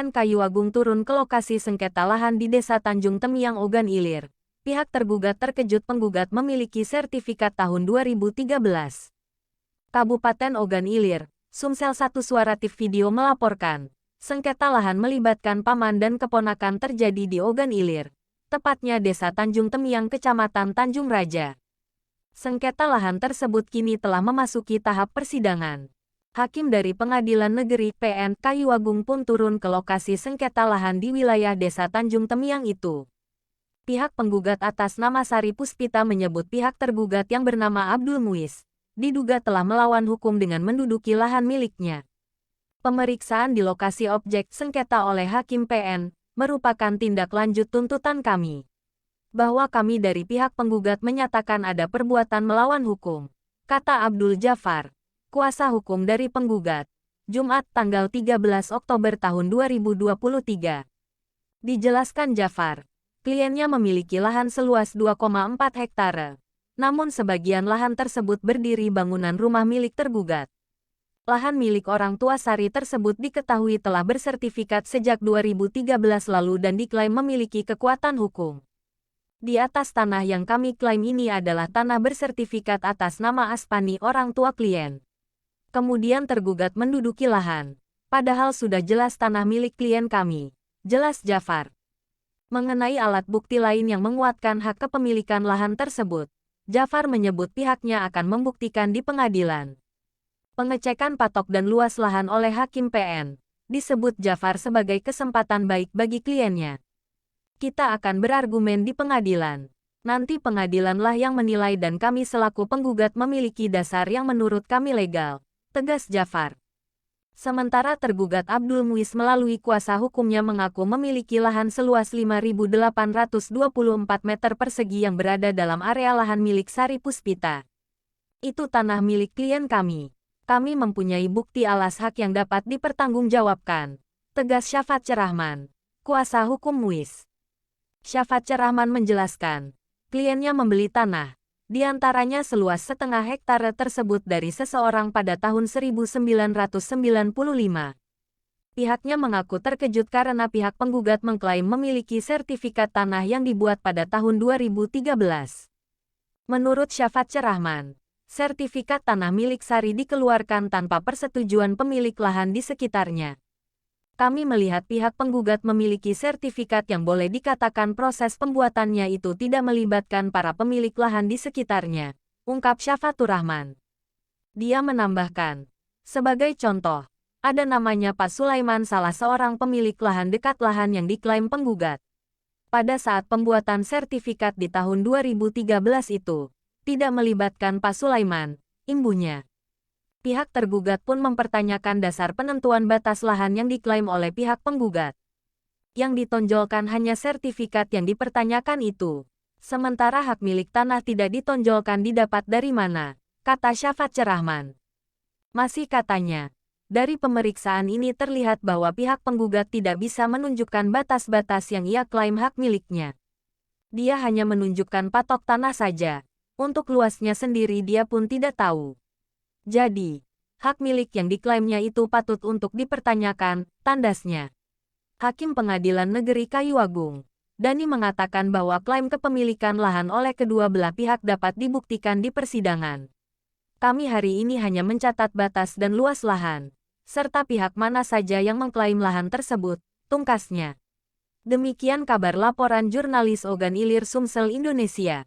PN Kayu Agung turun ke lokasi sengketa lahan di Desa Tanjung Temiang, Ogan Ilir. Pihak tergugat terkejut penggugat memiliki sertifikat tahun 2013. Kabupaten Ogan Ilir, Sumsel 1 Suaratif Video melaporkan, sengketa lahan melibatkan paman dan keponakan terjadi di Ogan Ilir, tepatnya Desa Tanjung Temiang, Kecamatan Tanjung Raja. Sengketa lahan tersebut kini telah memasuki tahap persidangan. Hakim dari Pengadilan Negeri PN Kayu Agung pun turun ke lokasi sengketa lahan di wilayah Desa Tanjung Temiang itu. Pihak penggugat atas nama Sari Puspita menyebut pihak tergugat yang bernama Abdul Muiz diduga telah melawan hukum dengan menduduki lahan miliknya. Pemeriksaan di lokasi objek sengketa oleh Hakim PN merupakan tindak lanjut tuntutan kami. Bahwa kami dari pihak penggugat menyatakan ada perbuatan melawan hukum, kata Abdul Jafar, kuasa hukum dari penggugat, Jumat tanggal 13 Oktober tahun 2023. Dijelaskan Jafar, kliennya memiliki lahan seluas 2,4 hektare. Namun sebagian lahan tersebut berdiri bangunan rumah milik tergugat. Lahan milik orang tua Sari tersebut diketahui telah bersertifikat sejak 2013 lalu dan diklaim memiliki kekuatan hukum. Di atas tanah yang kami klaim ini adalah tanah bersertifikat atas nama Aspani orang tua klien. Kemudian tergugat menduduki lahan, padahal sudah jelas tanah milik klien kami, jelas Jafar. Mengenai alat bukti lain yang menguatkan hak kepemilikan lahan tersebut, Jafar menyebut pihaknya akan membuktikan di pengadilan. Pengecekan patok dan luas lahan oleh Hakim PN, disebut Jafar sebagai kesempatan baik bagi kliennya. Kita akan berargumen di pengadilan. Nanti pengadilanlah yang menilai dan kami selaku penggugat memiliki dasar yang menurut kami legal, tegas Jafar. Sementara tergugat Abdul Muiz melalui kuasa hukumnya mengaku memiliki lahan seluas 5.824 meter persegi yang berada dalam area lahan milik Sari Puspita. Itu tanah milik klien kami. Kami mempunyai bukti alas hak yang dapat dipertanggungjawabkan, tegas Syafatsyah Rahman, kuasa hukum Muiz. Syafatsyah Rahman menjelaskan, kliennya membeli tanah, di antaranya seluas setengah hektare tersebut dari seseorang pada tahun 1995. Pihaknya mengaku terkejut karena pihak penggugat mengklaim memiliki sertifikat tanah yang dibuat pada tahun 2013. Menurut Syafatsyah Rahman, sertifikat tanah milik Sari dikeluarkan tanpa persetujuan pemilik lahan di sekitarnya. Kami melihat pihak penggugat memiliki sertifikat yang boleh dikatakan proses pembuatannya itu tidak melibatkan para pemilik lahan di sekitarnya, ungkap Syafatur Rahman. Dia menambahkan, sebagai contoh, ada namanya Pak Sulaiman salah seorang pemilik lahan dekat lahan yang diklaim penggugat. Pada saat pembuatan sertifikat di tahun 2013 itu, tidak melibatkan Pak Sulaiman, imbuhnya. Pihak tergugat pun mempertanyakan dasar penentuan batas lahan yang diklaim oleh pihak penggugat. Yang ditonjolkan hanya sertifikat yang dipertanyakan itu. Sementara hak milik tanah tidak ditonjolkan didapat dari mana, kata Syafatsyah Rahman. Masih katanya, dari pemeriksaan ini terlihat bahwa pihak penggugat tidak bisa menunjukkan batas-batas yang ia klaim hak miliknya. Dia hanya menunjukkan patok tanah saja. Untuk luasnya sendiri dia pun tidak tahu. Jadi, hak milik yang diklaimnya itu patut untuk dipertanyakan, tandasnya. Hakim Pengadilan Negeri Kayu Agung, Dani mengatakan bahwa klaim kepemilikan lahan oleh kedua belah pihak dapat dibuktikan di persidangan. Kami hari ini hanya mencatat batas dan luas lahan, serta pihak mana saja yang mengklaim lahan tersebut, tungkasnya. Demikian kabar laporan jurnalis Ogan Ilir Sumsel Indonesia.